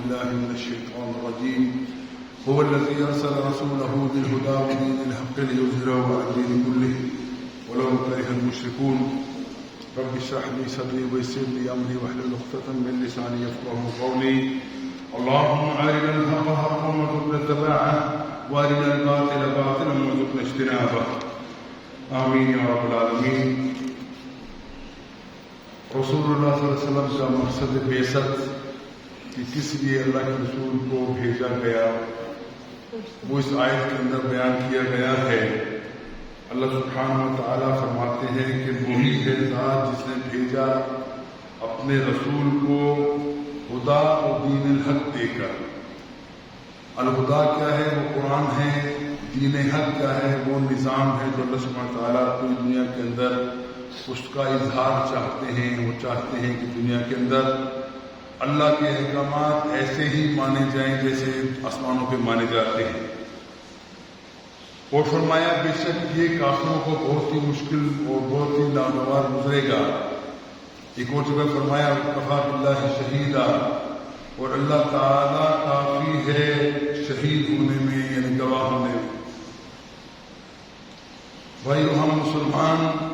بالله من الشيطان الرجيم هو الذي أرسل رسوله بالهدى ودين الحق ليظهره على الدين كله ولو كره المشركون رب اشرح لي صدري ويسر لي أمري واحلل عقدة من لساني يفقهوا قولي اللهم أرنا الحق حقا وارزقنا اتباعه وأرنا الباطل باطلا وارزقنا اجتنابه آمین یا رب العالمین۔ رسول اللہ صلی اللہ علیہ وسلم کا مقصد بعثت کہ کس لیے اللہ کے رسول کو بھیجا گیا وہ اس آیت کے اندر بیان کیا گیا ہے۔ اللہ سبحانہ و تعالیٰ فرماتے ہیں کہ وہی ہے ذات جس نے بھیجا اپنے رسول کو ہدا و دین الحق دے کر۔ الہدا کیا ہے؟ وہ قرآن ہے۔ دین حق کیا ہے؟ وہ نظام ہے جو اللہ سبحانہ تعالیٰ پوری دنیا کے اندر اس کا اظہار چاہتے ہیں۔ وہ چاہتے ہیں کہ دنیا کے اندر اللہ کے احکامات ایسے ہی مانے جائیں جیسے آسمانوں پہ مانے جاتے ہیں۔ اور فرمایا بے شک یہ کافروں کو بہت ہی مشکل اور بہت ہی ناگوار گزرے گا۔ ایک اور جگہ فرمایا کفا باللہ شہیدا، اور اللہ تعالیٰ کافی ہے شہید ہونے میں، یعنی گواہ ہونے میں۔ بھائی ہم مسلمان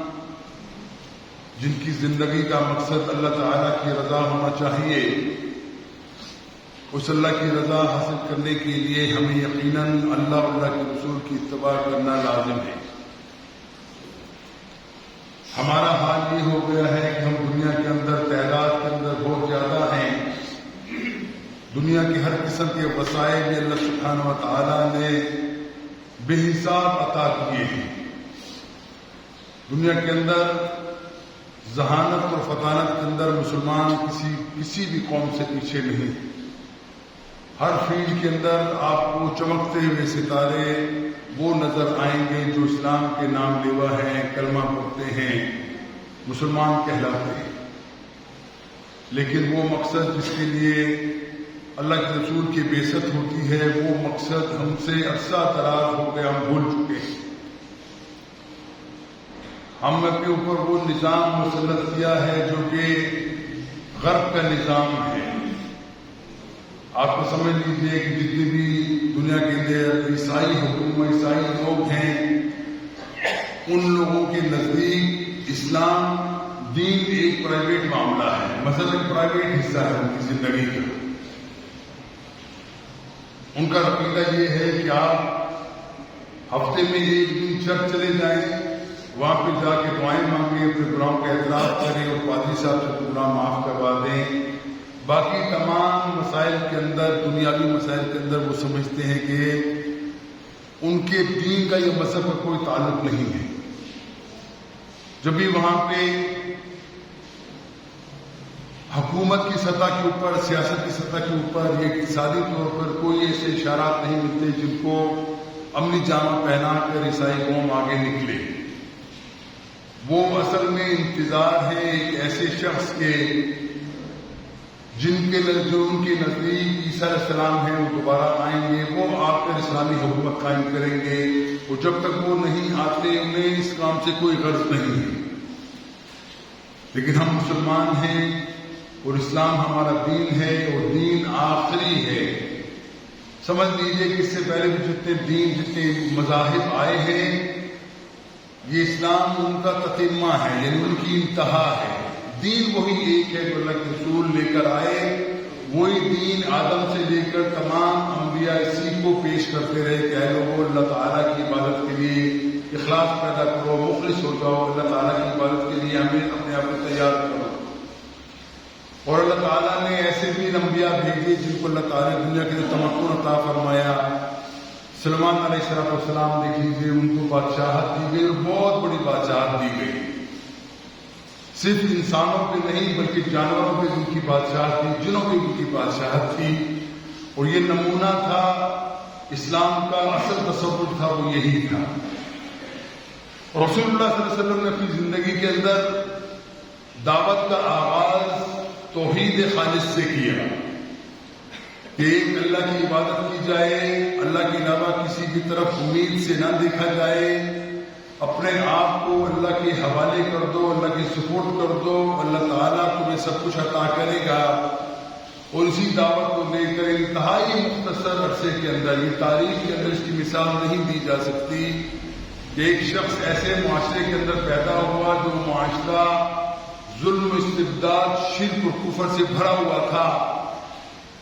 جن کی زندگی کا مقصد اللہ تعالیٰ کی رضا ہونا چاہیے، اس اللہ کی رضا حاصل کرنے کے لیے ہمیں یقیناً اللہ اور اللہ کے رسول کی اتباع کرنا لازم ہے۔ ہمارا حال یہ ہو گیا ہے کہ ہم دنیا کے اندر تعداد کے اندر بہت زیادہ ہیں، دنیا کی ہر قسم کے وسائل بھی اللہ سبحانہ و تعالیٰ نے بے حساب عطا کیے ہیں۔ دنیا کے اندر ذہانت اور فطانت کے اندر مسلمان کسی بھی قوم سے پیچھے نہیں۔ ہر فیلڈ کے اندر آپ کو چمکتے ہوئے ستارے وہ نظر آئیں گے جو اسلام کے نام لیوا ہیں، کلمہ پڑھتے ہیں، مسلمان کہلاتے ہیں۔ لیکن وہ مقصد جس کے لیے اللہ کے رسول کی بعثت ہوتی ہے، وہ مقصد ہم سے عرصہ دراز ہو گیا، ہم بھول چکے ہیں۔ ہم اپنے اوپر وہ نظام مسلط کیا ہے جو کہ غرب کا نظام ہے۔ آپ کو سمجھ لیجیے کہ جتنی بھی دنیا کے اندر عیسائی حکومت، عیسائی لوگ ہیں، ان لوگوں کے نزدیک اسلام دین ایک پرائیویٹ معاملہ ہے، مذہب ایک پرائیویٹ حصہ ہے ان کی زندگی کا۔ ان کا عقیدہ یہ ہے کہ آپ ہفتے میں ایک دن چرچ چلے جائیں، وہاں پہ جا کے دعائیں مانگیں، اپنے گناہوں کا اعتراف کریں اور پادری صاحب سے گناہ معاف کروا دیں۔ باقی تمام مسائل کے اندر، دنیاوی مسائل کے اندر وہ سمجھتے ہیں کہ ان کے دین کا یہ مذہب کا کوئی تعلق نہیں ہے۔ جب بھی وہاں پہ حکومت کی سطح کے اوپر، سیاست کی سطح کے اوپر، یہ اقتصادی طور پر کوئی ایسے اشارات نہیں ملتے جن کو عملی جامہ پہنا کر عیسائی قوم آگے نکلے۔ وہ اصل میں انتظار ہے ایک ایسے شخص کے جو ان کے نزدیک عیسیٰ علیہ السلام ہیں، وہ دوبارہ آئیں گے، وہ آ کر اسلامی حکومت قائم کریں گے، اور جب تک وہ نہیں آتے انہیں اس کام سے کوئی غرض نہیں ہے۔ لیکن ہم مسلمان ہیں اور اسلام ہمارا دین ہے، اور دین آخری ہے۔ سمجھ لیجئے کہ اس سے پہلے بھی جتنے مذاہب آئے ہیں، یہ اسلام ان کا تتمہ ہے، یعنی ان کی انتہا ہے۔ دین وہی ایک ہے جو اللہ کے رسول لے کر آئے، وہی دین آدم سے لے کر تمام انبیاء اسی کو پیش کرتے رہے کہ اے لوگوں اللہ تعالیٰ کی عبادت کے لیے اخلاص پیدا کرو، مخلص ہو جاؤ، اللہ تعالیٰ کی عبادت کے لیے ہمیں اپنے آپ کو تیار کرو۔ اور اللہ تعالیٰ نے ایسے بھی انبیاء بھیجے جن کو اللہ تعالیٰ نے دنیا کے لیے تمکن عطا فرمایا۔ سلمان علیہ السلام دیکھ لیجیے، ان کو بادشاہت دی گئی اور بہت بڑی بادشاہت دی گئی، صرف انسانوں پہ نہیں بلکہ جانوروں پہ ان کی بادشاہت تھی، جنوں پہ ان کی بادشاہت تھی۔ اور یہ نمونہ تھا اسلام کا، اصل تصور تھا وہ یہی تھا۔ رسول اللہ صلی اللہ علیہ وسلم نے اپنی زندگی کے اندر دعوت کا آغاز توحید خالص سے کیا کہ ایک اللہ کی عبادت کی جائے، اللہ کے علاوہ کسی کی طرف امید سے نہ دیکھا جائے، اپنے آپ کو اللہ کے حوالے کر دو، اللہ کی سپورٹ کر دو، اللہ تعالیٰ تمہیں سب کچھ عطا کرے گا۔ اور اسی دعوت کو لے کر انتہائی مختصر عرصے کے اندر، یہ تاریخ کے اندر اس کی مثال نہیں دی جا سکتی کہ ایک شخص ایسے معاشرے کے اندر پیدا ہوا جو معاشرہ ظلم، استبداد، شرک اور کفر سے بھرا ہوا تھا۔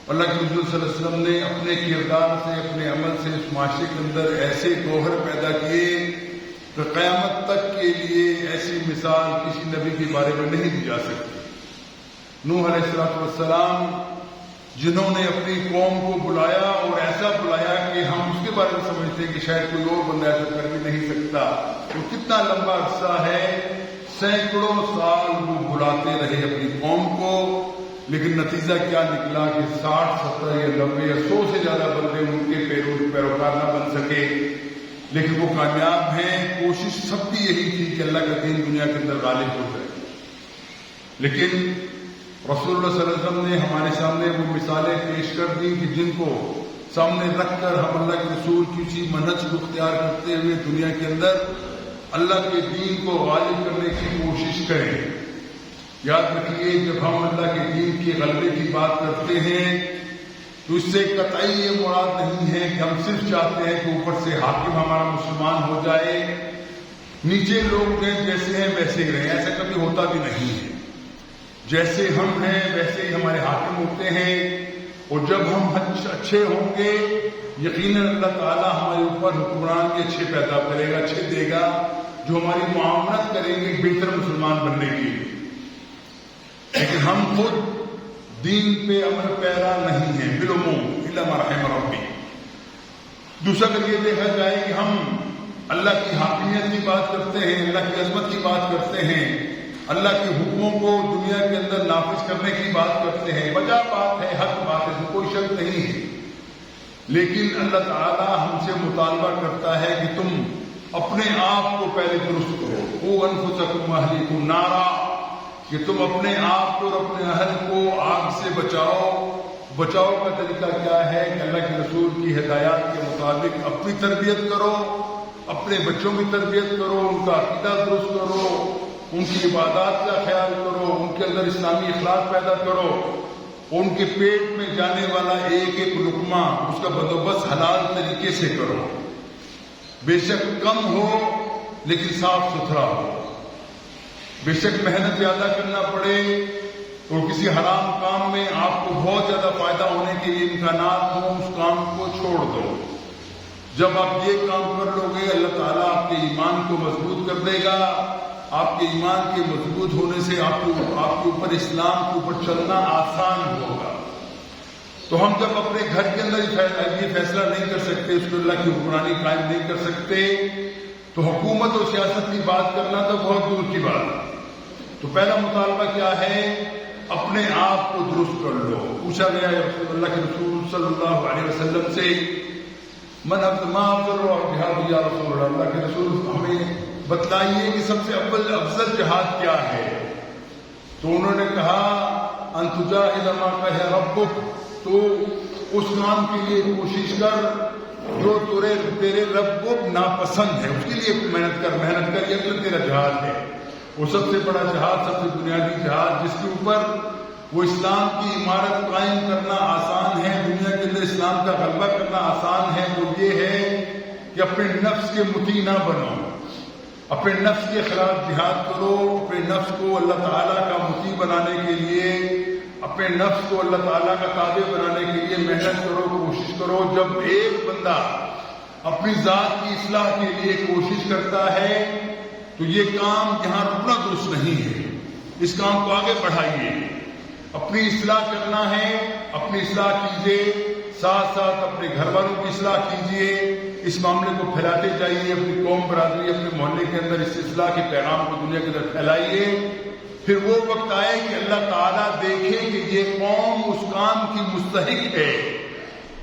اللہ کے رسول صلی اللہ علیہ وسلم نے اپنے کردار سے، اپنے عمل سے اس معاشرے کے اندر ایسے گوہر پیدا کیے کہ قیامت تک کے لیے ایسی مثال کسی نبی کے بارے میں نہیں دی جا سکتی۔ نوح علیہ السلام جنہوں نے اپنی قوم کو بلایا اور ایسا بلایا کہ ہم اس کے بارے میں سمجھتے ہیں کہ شاید کوئی اور بندہ ایسا کر بھی نہیں سکتا، وہ کتنا لمبا عرصہ ہے، سینکڑوں سال وہ بلاتے رہے اپنی قوم کو، لیکن نتیجہ کیا نکلا کہ 60، 70 یا 90 یا 100 سے زیادہ بندے ان کے پیروکار نہ بن سکے، لیکن وہ کامیاب ہیں۔ کوشش سب کی یہی تھی کہ اللہ کا دین دنیا کے اندر غالب ہو جائے، لیکن رسول اللہ صلی اللہ علیہ وسلم نے ہمارے سامنے وہ مثالیں پیش کر دی کہ جن کو سامنے رکھ کر ہم اللہ کے رسول کی اسی منہج کو اختیار کرتے ہوئے دنیا کے اندر اللہ کے دین کو غالب کرنے کی کوشش کریں۔ یاد رکھیے، جب ہم اللہ کے دین کے غلبے کی بات کرتے ہیں تو اس سے قطعی یہ مراد نہیں ہے کہ ہم صرف چاہتے ہیں کہ اوپر سے حاکم ہمارا مسلمان ہو جائے، نیچے لوگ ہیں جیسے ہیں ویسے ہی رہیں، ایسا کبھی ہوتا بھی نہیں ہے۔ جیسے ہم ہیں ویسے ہی ہمارے حاکم ہوتے ہیں، اور جب ہم اچھے ہوں گے یقیناً اللہ تعالیٰ ہمارے اوپر حکمران بھی اچھے پیدا کرے گا، اچھے دے گا، جو ہماری معاونت کریں گے بہتر مسلمان بننے کی۔ لیکن ہم خود دین پہ عمل پیرا نہیں ہیں بالعموم الا ما رحم ربی۔ دوسرا اگر یہ دیکھا جائے کہ ہم اللہ کی حاکمیت کی بات کرتے ہیں، اللہ کی عظمت کی بات کرتے ہیں، اللہ کے حکموں کو دنیا کے اندر نافذ کرنے کی بات کرتے ہیں، وجہ بات ہے، حق بات ہے، اس میں کوئی شک نہیں ہے، لیکن اللہ تعالیٰ ہم سے مطالبہ کرتا ہے کہ تم اپنے آپ کو پہلے درست کرو، قوا انفسکم واہلیکم نارا، کہ تم اپنے آپ کو اور اپنے اہل کو آگ سے بچاؤ۔ بچاؤ کا طریقہ کیا ہے کہ اللہ کے رسول کی ہدایات کے مطابق اپنی تربیت کرو، اپنے بچوں کی تربیت کرو، ان کا عقیدہ درست کرو، ان کی عبادات کا خیال کرو، ان کے اندر اسلامی اخلاق پیدا کرو، ان کے پیٹ میں جانے والا ایک ایک لقمہ اس کا بندوبست حلال طریقے سے کرو، بے شک کم ہو لیکن صاف ستھرا ہو، بے شک محنت زیادہ کرنا پڑے اور کسی حرام کام میں آپ کو بہت زیادہ فائدہ ہونے کے لیے امکانات ہوں، اس کام کو چھوڑ دو۔ جب آپ یہ کام کر لو گے اللہ تعالیٰ آپ کے ایمان کو مضبوط کر دے گا، آپ کے ایمان کے مضبوط ہونے سے آپ کے اوپر اسلام کے اوپر چلنا آسان ہوگا۔ تو ہم جب اپنے گھر کے اندر یہ فیصلہ نہیں کر سکتے، اس کو اللہ کی حکمرانی قائم نہیں کر سکتے، تو حکومت اور سیاست کی بات کرنا تو بہت دور کی بات ہے۔ تو پہلا مطالبہ کیا ہے؟ اپنے آپ کو درست کر لو۔ پوچھا گیا اللہ کے رسول صلی اللہ علیہ وسلم سے، من افضل جہاد یا رسول اللہ، اللہ کے رسول ہمیں بتلائیے کہ سب سے افضل جہاد کیا ہے؟ تو انہوں نے کہا ان تجاہد ما کہہ ربک، تو اس کام کے لیے کوشش کر جو تیرے رب کو ناپسند ہے، اس کے لیے محنت کر، یہ تو تیرا جہاد ہے۔ وہ سب سے بڑا جہاد، سب سے بنیادی جہاد جس کے اوپر وہ اسلام کی عمارت قائم کرنا آسان ہے، دنیا کے اندر اسلام کا غلبہ کرنا آسان ہے، وہ یہ ہے کہ اپنے نفس کے مطیع نہ بنو، اپنے نفس کے خلاف جہاد کرو، اپنے نفس کو اللہ تعالیٰ کا مطیع بنانے کے لیے، اپنے نفس کو اللہ تعالیٰ کا تابع بنانے کے لیے محنت کرو، کوشش کرو۔ جب ایک بندہ اپنی ذات کی اصلاح کے لیے کوشش کرتا ہے تو یہ کام یہاں رکنا درست نہیں ہے، اس کام کو آگے بڑھائیے، اپنی اصلاح کرنا ہے، اپنی اصلاح کیجیے، ساتھ ساتھ اپنے گھر والوں کی اصلاح کیجیے، اس معاملے کو پھیلاتے جائیے، اپنی قوم برادری اپنے محلے کے اندر اس اصلاح کے پیغام کو دنیا کے اندر پھیلائیے۔ پھر وہ وقت آئے کہ اللہ تعالیٰ دیکھے کہ یہ قوم اس کام کی مستحق ہے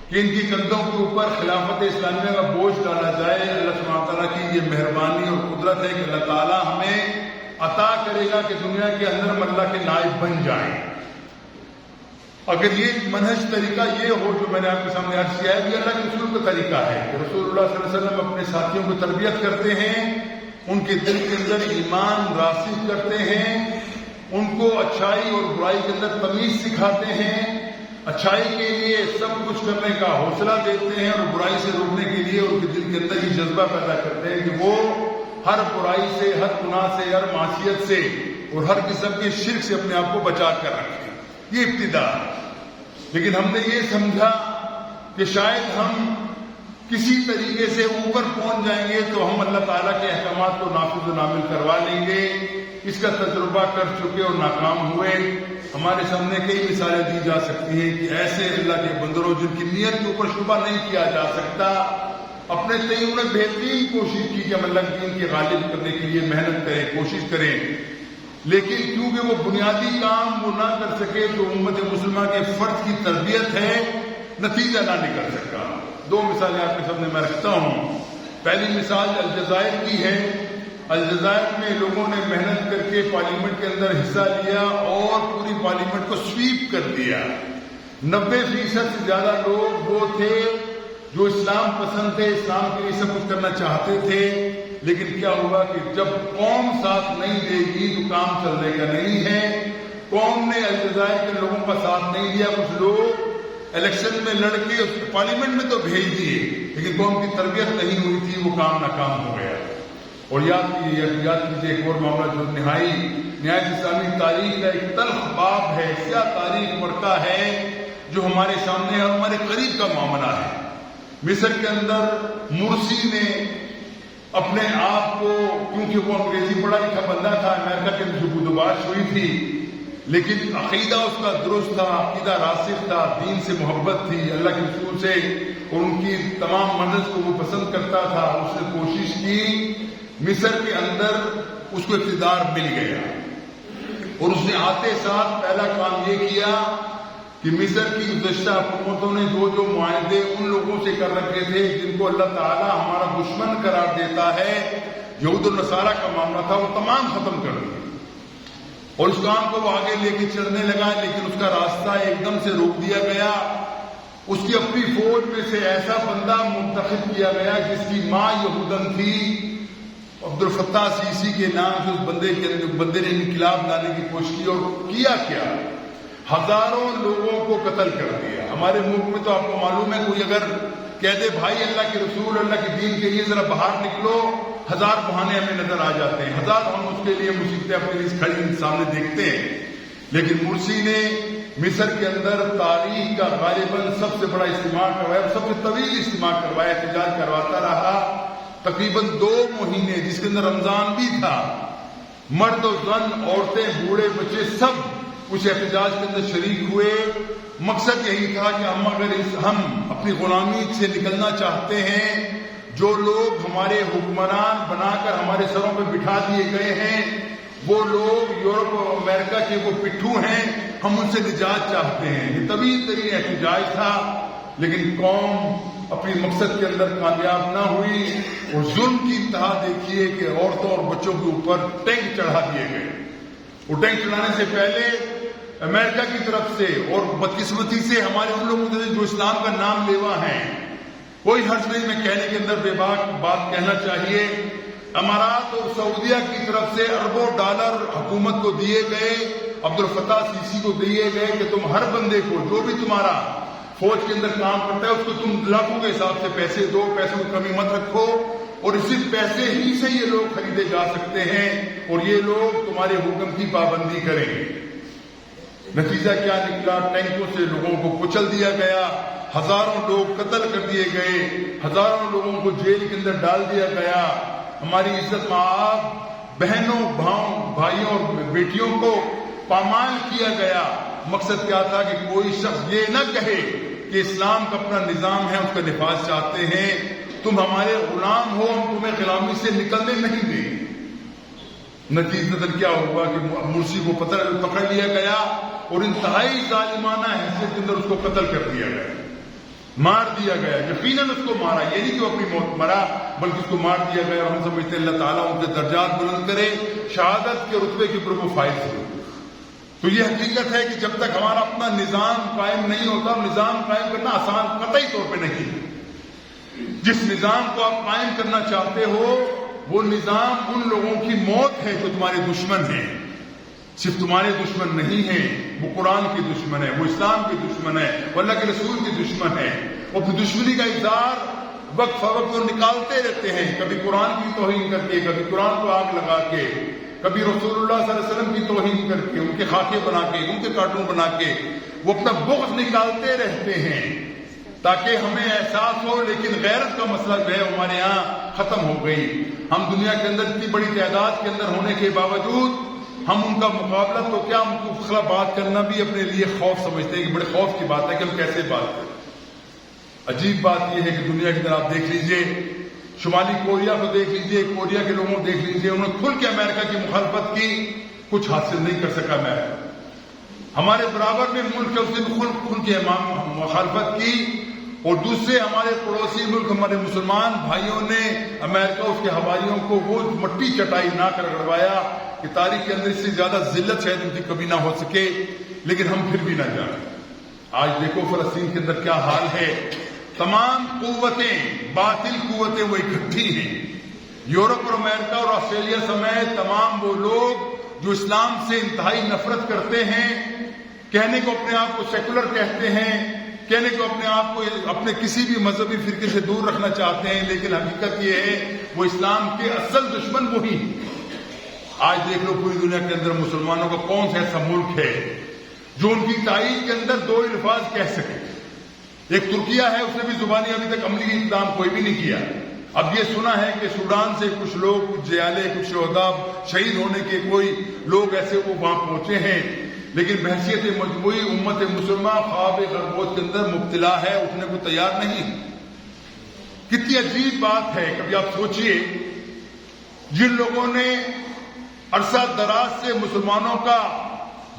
کہ ان کی کندھوں کے اوپر خلافت اسلامیہ کا بوجھ ڈالا جائے۔ اللہ سبحانہ تعالیٰ کی یہ مہربانی اور قدرت ہے کہ اللہ تعالیٰ ہمیں عطا کرے گا کہ دنیا کے اندر ہم اللہ کے نائب بن جائیں۔ اگر یہ منہج طریقہ یہ ہو جو میں نے آپ کے سامنے عرض کیا ہے، یہ اللہ کے رسول کا طریقہ ہے کہ رسول اللہ صلی اللہ علیہ وسلم اپنے ساتھیوں کو تربیت کرتے ہیں، ان کے دل کے اندر ایمان راسخ کرتے ہیں، ان کو اچھائی اور برائی کے اندر تمیز سکھاتے ہیں، اچھائی کے لیے سب کچھ کرنے کا حوصلہ دیتے ہیں اور برائی سے روکنے کے لیے ان کے دل کے اندر یہ جذبہ پیدا کرتے ہیں کہ وہ ہر برائی سے، ہر گناہ سے، ہر معصیت سے اور ہر قسم کے شرک سے اپنے آپ کو بچا کر رکھیں۔ یہ ابتدا ہے۔ لیکن ہم نے یہ سمجھا کہ شاید ہم کسی طریقے سے اوپر پہنچ جائیں گے تو ہم اللہ تعالیٰ کے احکامات کو نافذ و نامل کروا لیں گے۔ اس کا تجربہ کر چکے اور ناکام ہوئے۔ ہمارے سامنے کئی مثالیں دی جا سکتی ہیں کہ ایسے اللہ کے بندروں جن کی نیت کے اوپر شبہ نہیں کیا جا سکتا، اپنے تئیں انہوں نے بہترین کوشش کی کہ ہم اللہ کے دین کے غالب کرنے کے لیے محنت کریں، کوشش کریں، لیکن کیونکہ وہ بنیادی کام وہ نہ کر سکے تو امت مسلمہ کے فرد کی تربیت ہے، نتیجہ نہ نکل سکا۔ دو مثالیں آپ کے سامنے میں رکھتا ہوں۔ پہلی مثال الجزائر کی ہے۔ الجزائر میں لوگوں نے محنت کر کے پارلیمنٹ کے اندر حصہ لیا اور پوری پارلیمنٹ کو سویپ کر دیا۔ 90% سے زیادہ لوگ وہ تھے جو اسلام پسند تھے، اسلام کے لیے سب کچھ کرنا چاہتے تھے، لیکن کیا ہوا کہ جب قوم ساتھ نہیں دے گی تو کام چلنے کا نہیں ہے۔ قوم نے الجزائر کے لوگوں کا ساتھ نہیں دیا۔ کچھ لوگ الیکشن میں لڑ کے پارلیمنٹ میں تو بھیج دیے، لیکن قوم کی تربیت نہیں ہوئی تھی، وہ کام ناکام ہو گیا۔ اور یاد کیجیے ایک اور معاملہ جو نہایت اسلامی تاریخ کا ایک تلخ باب ہے، سیاہ تاریخ مرکہ ہے جو ہمارے سامنے اور ہمارے قریب کا معاملہ ہے۔ مصر کے اندر مرسی نے اپنے آپ کو، کیونکہ وہ انگریزی پڑھا لکھا بندہ تھا، امریکہ کے اندر بدوباش ہوئی تھی، لیکن عقیدہ اس کا درست تھا، عقیدہ راسخ تھا، دین سے محبت تھی، اللہ کے رسول سے اور ان کی تمام منہج کو وہ پسند کرتا تھا۔ اس نے کوشش کی، مصر کے اندر اس کو اقتدار مل گیا اور اس نے آتے ساتھ پہلا کام یہ کیا کہ مصر کی گزشتہ حکومتوں نے جو معاہدے ان لوگوں سے کر رکھے تھے جن کو اللہ تعالیٰ ہمارا دشمن قرار دیتا ہے، یہود و نصارہ کا معاملہ تھا، وہ تمام ختم کر دیا اور اس کام کو وہ آگے لے کے چلنے لگا، لیکن اس کا راستہ ایک دم سے روک دیا گیا۔ اس کی اپنی فوج میں سے ایسا بندہ منتخب کیا گیا جس کی ماں یہودن تھی، عبد الفتاح سیسی کے نام سے اس بندے نے انقلاب لانے کی کوشش کی اور کیا کیا، ہزاروں لوگوں کو قتل کر دیا۔ ہمارے ملک میں تو آپ کو معلوم ہے، کوئی اگر کہہ دے بھائی اللہ کے رسول اللہ کے دین کے لیے ذرا باہر نکلو، ہزار بہانے ہمیں نظر آ جاتے ہیں، ہزار ہم اس کے لیے مصیبتیں اپنے لیے کھڑی سامنے دیکھتے ہیں۔ لیکن مرسی نے مصر کے اندر تاریخ کا غالباً سب سے بڑا اجتماع کروایا، سب سے طویل اجتماع کروایا، احتجاج کرواتا رہا تقریباً 2 مہینے، جس کے اندر رمضان بھی تھا۔ مرد و زن، عورتیں، بوڑھے، بچے سب اس احتجاج کے اندر شریک ہوئے۔ مقصد یہی تھا کہ ہم اپنی غلامی سے نکلنا چاہتے ہیں، جو لوگ ہمارے حکمران بنا کر ہمارے سروں پہ بٹھا دیے گئے ہیں، وہ لوگ یورپ اور امریکہ کے وہ پٹھو ہیں، ہم ان سے نجات چاہتے ہیں۔ یہ طویل ترین احتجاج تھا، لیکن قوم اپنی مقصد کے اندر کامیاب نہ ہوئی اور ظلم کی انتہا دیکھیے کہ عورتوں اور بچوں کے اوپر ٹینک چڑھا دیے گئے۔ وہ ٹینک چڑھانے سے پہلے امریکہ کی طرف سے اور بدقسمتی سے ہمارے ان لوگوں سے جو اسلام کا نام لیوا ہیں، کوئی حرج نہیں میں کہنے کے اندر بے باک بات کہنا چاہیے، امارات اور سعودیہ کی طرف سے اربوں ڈالر حکومت کو دیے گئے، عبد الفتاح سیسی کو دیے گئے کہ تم ہر بندے کو جو بھی تمہارا فوج کے اندر کام کرتا ہے اس کو تم لاکھوں کے حساب سے پیسے دو، پیسوں کی کمی مت رکھو، اور اسی پیسے ہی سے یہ لوگ خریدے جا سکتے ہیں اور یہ لوگ تمہارے حکم کی پابندی کریں گے۔ نتیجہ کیا نکلا؟ ٹینکوں سے لوگوں کو کچل دیا گیا، ہزاروں لوگ قتل کر دیے گئے، ہزاروں لوگوں کو جیل کے اندر ڈال دیا گیا۔ ہماری عزت مآب بہنوں، بھائیوں اور بیٹیوں کو پامال کیا گیا۔ مقصد کیا تھا کہ کوئی شخص یہ نہ کہے کہ اسلام کا اپنا نظام ہے، اس کا نفاذ چاہتے ہیں، تم ہمارے غلام ہو، ہم تمہیں غلامی سے نکلنے نہیں دیں۔ نتیجتاً کیا ہوا کہ مرسی کو پکڑ لیا گیا اور انتہائی ظالمانہ حیثیت کے اندر اس کو قتل کر دیا گیا، مار دیا گیا۔ یقیناً اس کو مارا، یہ نہیں کہ وہ اپنی موت مرا، بلکہ اس کو مار دیا گیا۔ اور ہم سمجھتے ہیں اللہ تعالیٰ ان کے درجات بلند کرے، شہادت کے رتبے کے اوپر وہ فائز ہو۔ تو یہ حقیقت ہے کہ جب تک ہمارا اپنا نظام قائم نہیں ہوتا، نظام قائم کرنا آسان قطعی طور پہ نہیں۔ جس نظام کو آپ قائم کرنا چاہتے ہو وہ نظام ان لوگوں کی موت ہے جو تمہارے دشمن ہیں۔ صرف تمہارے دشمن نہیں ہیں، وہ قرآن کے دشمن ہے، وہ اسلام کے دشمن ہے، وہ اللہ کے رسول کے دشمن ہے. وہ اپنی دشمنی کا اظہار وقت فوقت وہ نکالتے رہتے ہیں، کبھی قرآن کی توہین کر کے، کبھی قرآن کو آگ لگا کے، کبھی رسول اللہ صلی اللہ علیہ وسلم کی توہین کر کے، ان کے خاکے بنا کے، ان کے کارٹون بنا کے وہ اپنا بغض نکالتے رہتے ہیں تاکہ ہمیں احساس ہو. لیکن غیرت کا مسئلہ جو ہے ہمارے یہاں ختم ہو گئی. ہم دنیا کے اندر اتنی بڑی تعداد کے اندر ہونے کے باوجود ہم ان کا مقابلہ تو کیا، ان کو خلا بات کرنا بھی اپنے لیے خوف سمجھتے ہیں کہ بڑے خوف کی بات ہے کہ ہم کیسے بات کریں. عجیب بات یہ ہے کہ دنیا کی طرح آپ دیکھ لیجئے، شمالی کوریا کو دیکھ لیجئے، کوریا کے لوگوں کو دیکھ لیجئے، انہوں نے کھل کے امریکہ کی مخالفت کی، کچھ حاصل نہیں کر سکا امریکہ. ہمارے برابر میں ملک ہے، اس نے کھل کے مخالفت کی. اور دوسرے ہمارے پڑوسی ملک، ہمارے مسلمان بھائیوں نے امریکہ اس کے ہواریوں کو وہ مٹی چٹائی نہ کر گڑوایا کہ تاریخ کے اندر اس سے زیادہ ذلت شاید ان کی کبھی نہ ہو سکے. لیکن ہم پھر بھی نہ جانیں. آج دیکھو فلسطین کے اندر کیا حال ہے. تمام قوتیں، باطل قوتیں وہ اکٹھی ہیں. یورپ اور امریکہ اور آسٹریلیا سمیت تمام وہ لوگ جو اسلام سے انتہائی نفرت کرتے ہیں، کہنے کو اپنے آپ کو سیکولر کہتے ہیں، کہنے کو اپنے آپ کو اپنے کسی بھی مذہبی فرقے سے دور رکھنا چاہتے ہیں، لیکن حقیقت یہ ہے وہ اسلام کے اصل دشمن وہی ہیں. آج دیکھ لو پوری دنیا کے اندر مسلمانوں کا کون سا ایسا ملک ہے جو ان کی تائید کے اندر دو الفاظ کہہ سکے. ایک ترکیہ ہے، اس نے بھی زبانی ابھی تک عملی اقدام کوئی بھی نہیں کیا. اب یہ سنا ہے کہ سوڈان سے کچھ لوگ، کچھ جیالے، کچھ شہداء شہید ہونے کے کوئی لوگ ایسے وہ وہاں پہنچے ہیں، لیکن بحیثیت مجموعی امت مسلمہ خواب غربت کے اندر مبتلا ہے، اٹھنے کو تیار نہیں. کتنی عجیب بات ہے. کبھی آپ سوچئے، جن لوگوں نے عرصہ دراز سے مسلمانوں کا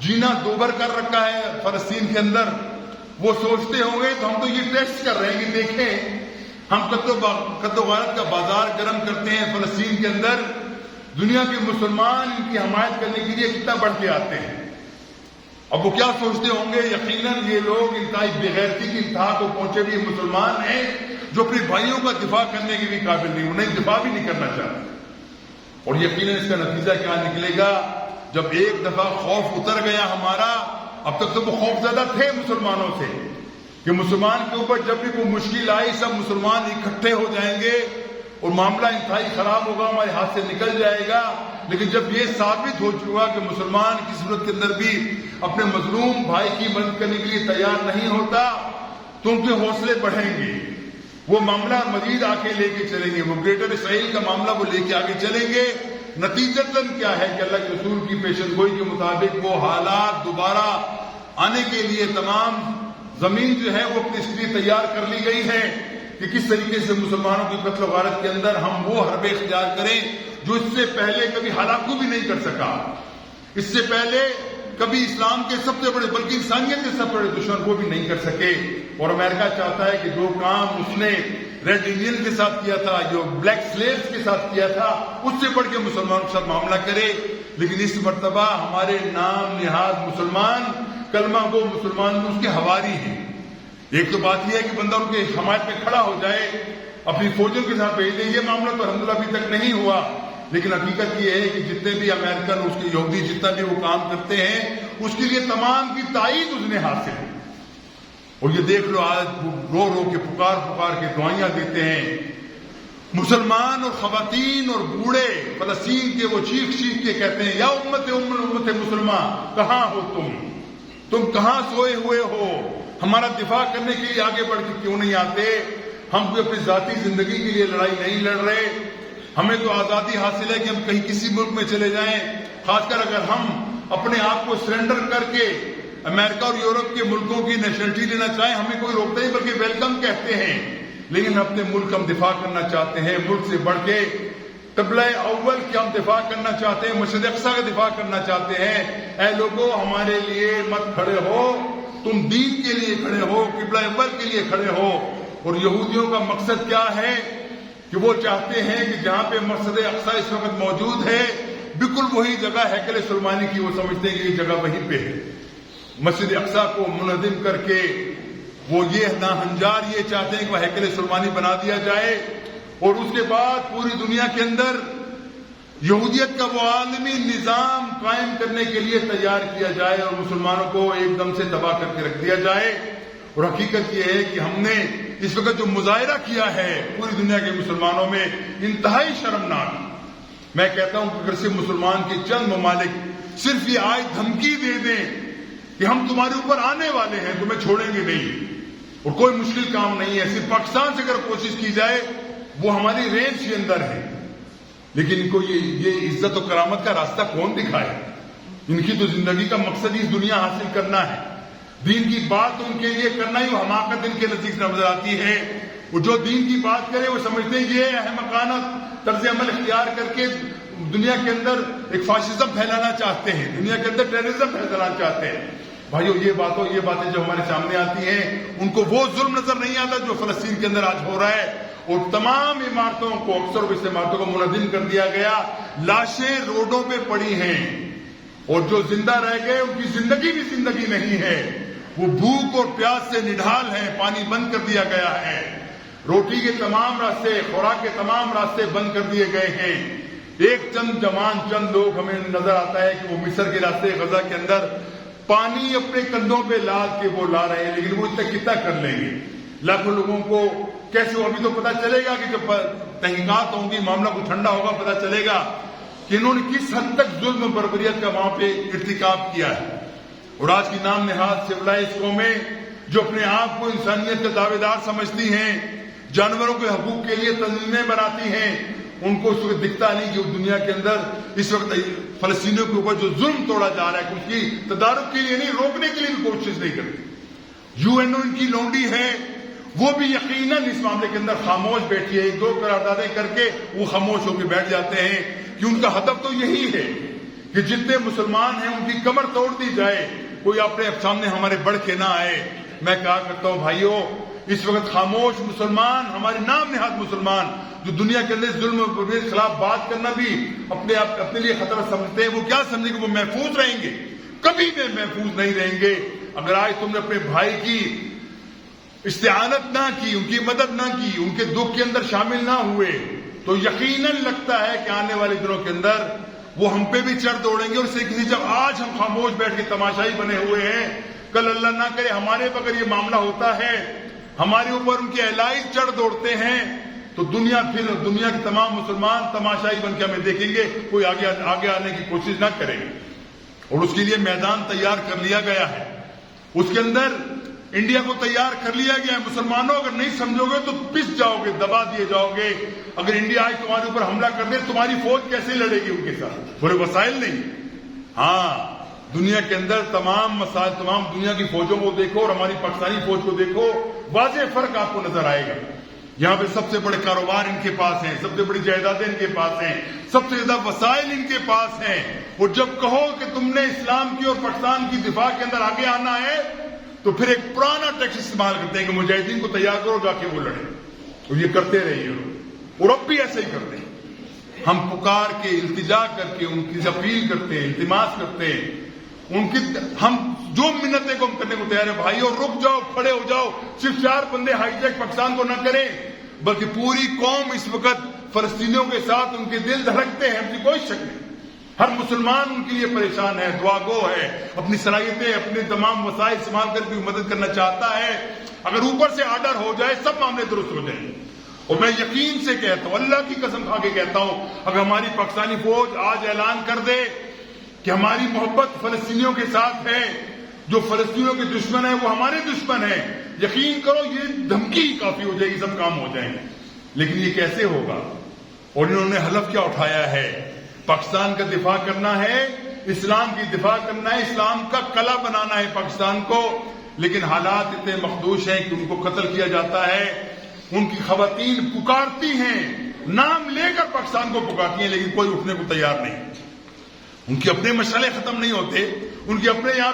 جینا دوبر کر رکھا ہے فلسطین کے اندر، وہ سوچتے ہوں گے تو ہم تو یہ ٹیسٹ کر رہے ہیں کہ دیکھیں ہم قد و غارت کا بازار گرم کرتے ہیں فلسطین کے اندر، دنیا کے مسلمان ان کی حمایت کرنے کے لیے کتنا بڑھ کے آتے ہیں. اب وہ کیا سوچتے ہوں گے؟ یقیناً یہ لوگ انتہائی بےغیرتی کی انتہا کو پہنچے ہوئے مسلمان ہیں جو اپنے بھائیوں کا دفاع کرنے کے بھی قابل نہیں، انہیں دفاع بھی نہیں کرنا چاہتے. اور یقیناً اس کا نتیجہ کیا نکلے گا؟ جب ایک دفعہ خوف اتر گیا ہمارا، اب تک تو وہ خوف زدہ تھے مسلمانوں سے کہ مسلمان کے اوپر جب بھی کوئی مشکل آئی سب مسلمان اکٹھے ہو جائیں گے اور معاملہ انتہائی خراب ہوگا، ہمارے ہاتھ سے نکل جائے گا. لیکن جب یہ ثابت ہو چکا کہ مسلمان کی صورت کے اندر بھی اپنے مظلوم بھائی کی مدد کرنے کے لیے تیار نہیں ہوتا تو ان کے حوصلے بڑھیں گے، وہ معاملہ مزید آگے لے کے چلیں گے، وہ گریٹر اسرائیل کا معاملہ وہ لے کے آگے چلیں گے. نتیجتاً کیا ہے کہ اللہ کے رسول کی پیشن گوئی کے مطابق وہ حالات دوبارہ آنے کے لیے تمام زمین جو ہے وہ اپنے اس لیے تیار کر لی گئی ہے کہ کس طریقے سے مسلمانوں کی قتل و غارت کے اندر ہم وہ حربے اختیار کریں جو اس سے پہلے کبھی ہلاکو بھی نہیں کر سکا، اس سے پہلے کبھی اسلام کے سب سے بڑے بلکہ انسانیت کے سب سے بڑے دشمن وہ بھی نہیں کر سکے. اور امریکہ چاہتا ہے کہ جو کام اس نے ریڈ انڈین کے ساتھ کیا تھا، جو بلیک سلیوز کے ساتھ کیا تھا، اس سے بڑھ کے مسلمانوں کے ساتھ معاملہ کرے. لیکن اس مرتبہ ہمارے نام نہاد مسلمان، کلمہ وہ مسلمان اس کے حواری ہیں. ایک تو بات یہ ہے کہ بندہ ان کے حمایت میں کھڑا ہو جائے، اپنی فوجوں کے ساتھ بھیج دے. یہ معاملہ تو الحمدللہ ابھی تک نہیں ہوا، لیکن حقیقت یہ ہے کہ جتنے بھی امریکن، اس کے یہودی جتنا بھی وہ کام کرتے ہیں، اس کے لیے تمام کی تائید اس نے حاصل ہے. اور یہ دیکھ لو آج رو رو کے پکار کے دعائیاں دیتے ہیں مسلمان اور خواتین اور بوڑھے فلسطین کے، وہ چیخ کے کہتے ہیں یا امت مسلمہ کہاں ہو تم کہاں سوئے ہوئے ہو؟ ہمارا دفاع کرنے کے لیے آگے بڑھ کے کیوں نہیں آتے؟ ہم کوئی اپنی ذاتی زندگی کے لیے لڑائی نہیں لڑ رہے. ہمیں تو آزادی حاصل ہے کہ ہم کہیں کسی ملک میں چلے جائیں، خاص کر اگر ہم اپنے آپ کو سرنڈر کر کے امریکہ اور یورپ کے ملکوں کی نیشنلٹی لینا چاہیں، ہمیں کوئی روکتا نہیں بلکہ ویلکم کہتے ہیں. لیکن اپنے ملک ہم دفاع کرنا چاہتے ہیں، ملک سے بڑھ کے قبلہ اول کی ہم دفاع کرنا چاہتے ہیں، مسجد اقصی کا دفاع کرنا چاہتے ہیں. اے لوگوں ہمارے لیے مت کھڑے ہو، تم دین کے لیے کھڑے ہو، قبلہ اول کے لیے کھڑے ہو. اور یہودیوں کا مقصد کیا ہے کہ وہ چاہتے ہیں کہ جہاں پہ مسجد اقصی اس وقت موجود ہے بالکل وہی جگہ ہیکل سلیمانی کی، وہ سمجھتے ہیں کہ یہ جگہ وہیں پہ ہے. مسجد اقصی کو منہدم کر کے وہ یہ ناہنجار یہ چاہتے ہیں کہ وہ ہیکل سلیمانی بنا دیا جائے، اور اس کے بعد پوری دنیا کے اندر یہودیت کا وہ عالمی نظام قائم کرنے کے لیے تیار کیا جائے اور مسلمانوں کو ایک دم سے تباہ کر کے رکھ دیا جائے. اور حقیقت یہ ہے کہ ہم نے اس وقت جو مظاہرہ کیا ہے پوری دنیا کے مسلمانوں میں انتہائی شرمناک. میں کہتا ہوں کہ اگر صرف مسلمان کے چند ممالک صرف یہ آج دھمکی دے دیں کہ ہم تمہارے اوپر آنے والے ہیں, تمہیں چھوڑیں گے نہیں, اور کوئی مشکل کام نہیں ہے, صرف پاکستان سے اگر کوشش کی جائے وہ ہماری رینج کے اندر ہے. لیکن ان کو یہ عزت و کرامت کا راستہ کون دکھائے؟ ان کی تو زندگی کا مقصد ہی دنیا حاصل کرنا ہے. دین کی بات ان کے لیے کرنا ہی وہ حماقت ان کے نزدیک نظر آتی ہے. وہ جو دین کی بات کرے وہ سمجھتے ہیں یہ احمقانہ طرز عمل اختیار کر کے دنیا کے اندر ایک فاشزم پھیلانا چاہتے ہیں, دنیا کے اندر ٹیررزم پھیلانا چاہتے ہیں. بھائیو یہ باتیں جو ہمارے سامنے آتی ہیں ان کو وہ ظلم نظر نہیں آتا جو فلسطین کے اندر آج ہو رہا ہے. اور تمام عمارتوں کو, اکثر اس عمارتوں کو منہدم کر دیا گیا, لاشیں روڈوں پہ پڑی ہیں, اور جو زندہ رہ گئے ان کی زندگی بھی زندگی نہیں ہے. وہ بھوک اور پیاس سے نڈھال ہیں, پانی بند کر دیا گیا ہے, روٹی کے تمام راستے, خوراک کے تمام راستے بند کر دیے گئے ہیں. ایک چند لوگ ہمیں نظر آتا ہے کہ وہ مصر کے راستے غزہ کے اندر پانی اپنے کندھوں پہ لاد کے وہ لا رہے ہیں, لیکن وہ اتنا کتنا کر لیں گے؟ لاکھوں لوگوں کو کیسے ہو؟ ابھی تو پتا چلے گا کہ جب تحقیقات ہوں گی, معاملہ کو ٹھنڈا ہوگا, پتا چلے گا کہ انہوں نے کس حد تک ظلم و بربریت کا وہاں پہ ارتکاب کیا ہے. اور آج کی نام نہاد سویلائز قومیں جو اپنے آپ کو انسانیت کے دعوے دار سمجھتی ہیں, جانوروں کے حقوق کے لیے تنظیمیں بناتی ہیں, ان کو اس وقت دکھتا نہیں کہ دنیا کے اندر اس وقت فلسطینیوں کے اوپر جو ظلم توڑا جا رہا ہے اس کی تدارک کے لیے نہیں, روکنے کے لیے بھی کوشش نہیں کرتی. UN ان کی لونڈی ہے, وہ بھی یقیناً اس معاملے کے اندر خاموش بیٹھی ہے. ایک دو قراردادیں کر کے وہ خاموش ہو کے بیٹھ جاتے ہیں کہ ان کا ہدف تو یہی ہے کہ جتنے مسلمان ہیں ان کی کمر توڑ دی جائے, کوئی اپنے سامنے ہمارے بڑھ کے نہ آئے. میں کہا کرتا ہوں بھائیوں, اس وقت خاموش مسلمان, ہمارے نام نہاد مسلمان جو دنیا کے اندر ظلم و کے خلاف بات کرنا بھی اپنے لیے خطرہ سمجھتے ہیں, وہ کیا سمجھیں گے وہ محفوظ رہیں گے؟ کبھی بھی محفوظ نہیں رہیں گے. اگر آج تم نے اپنے بھائی کی استعانت نہ کی, ان کی مدد نہ کی, ان کے دکھ کے اندر شامل نہ ہوئے, تو یقیناً لگتا ہے کہ آنے والے دنوں کے اندر وہ ہم پہ بھی چڑھ دوڑیں گے. اور اس سے کسی, جب آج ہم خاموش بیٹھ کے تماشائی بنے ہوئے ہیں, کل اللہ نہ کرے ہمارے پہ اگر یہ معاملہ ہوتا ہے, ہمارے اوپر ان کے الائز چڑھ دوڑتے ہیں, تو دنیا کے تمام مسلمان تماشائی بن کے ہمیں دیکھیں گے, کوئی آگے آنے کی کوشش نہ کریں گے. اور اس کے لیے میدان تیار کر لیا گیا ہے, اس کے اندر انڈیا کو تیار کر لیا گیا ہے. مسلمانوں اگر نہیں سمجھو گے تو پس جاؤ گے, دبا دیے جاؤ گے. اگر انڈیا آج تمہارے اوپر حملہ کر دے, تمہاری فوج کیسے لڑے گی ان کے ساتھ؟ تھوڑے وسائل نہیں. ہاں, دنیا کے اندر تمام مسائل, تمام دنیا کی فوجوں کو دیکھو اور ہماری پاکستانی فوج کو دیکھو, واضح فرق آپ کو نظر آئے گا. یہاں پہ سب سے بڑے کاروبار ان کے پاس ہیں, سب سے بڑی جائیدادیں ان کے پاس ہیں, سب سے زیادہ وسائل ان کے پاس ہیں. اور جب کہو کہ تم نے اسلام کی اور پاکستان کی دفاع کے اندر آگے آنا ہے, تو پھر ایک پرانا ٹیکس استعمال کرتے ہیں کہ مجاہدین کو تیار کرو, جا کے وہ لڑیں. اور یہ کرتے رہے ہیں, اور اب بھی ایسے ہی کرتے ہیں. ہم پکار کے, التجا کر کے ان کی اپیل کرتے ہیں, التماس کرتے ہیں, ان کی ہم جو منتیں کو ہم کرنے کو تیار ہیں. بھائیو رک جاؤ, کھڑے ہو جاؤ. صرف 4 بندے ہائی جیک پاکستان کو نہ کریں, بلکہ پوری قوم اس وقت فلسطینیوں کے ساتھ, ان کے دل دھڑکتے ہیں, ہم سے کوئی شک نہیں. ہر مسلمان ان کے لیے پریشان ہے, دعا گو ہے, اپنی صلاحیتیں, اپنے تمام وسائل استعمال کر کے مدد کرنا چاہتا ہے. اگر اوپر سے آرڈر ہو جائے, سب معاملے درست ہو جائیں. اور میں یقین سے کہتا ہوں, اللہ کی قسم کھا کے کہتا ہوں, اگر ہماری پاکستانی فوج آج اعلان کر دے کہ ہماری محبت فلسطینیوں کے ساتھ ہے, جو فلسطینیوں کے دشمن ہیں وہ ہمارے دشمن ہیں, یقین کرو یہ دھمکی کافی ہو جائے گی, سب کام ہو جائیں گے. لیکن یہ کیسے ہوگا؟ اور انہوں نے حلف کیا اٹھایا ہے؟ پاکستان کا دفاع کرنا ہے, اسلام کی دفاع کرنا ہے, اسلام کا قلعہ بنانا ہے پاکستان کو. لیکن حالات اتنے مخدوش ہیں کہ ان کو قتل کیا جاتا ہے. ان کی خواتین پکارتی ہیں, نام لے کر پاکستان کو پکارتی ہیں, لیکن کوئی اٹھنے کو تیار نہیں. ان کے اپنے مشعلے ختم نہیں ہوتے, ان کے اپنے یہاں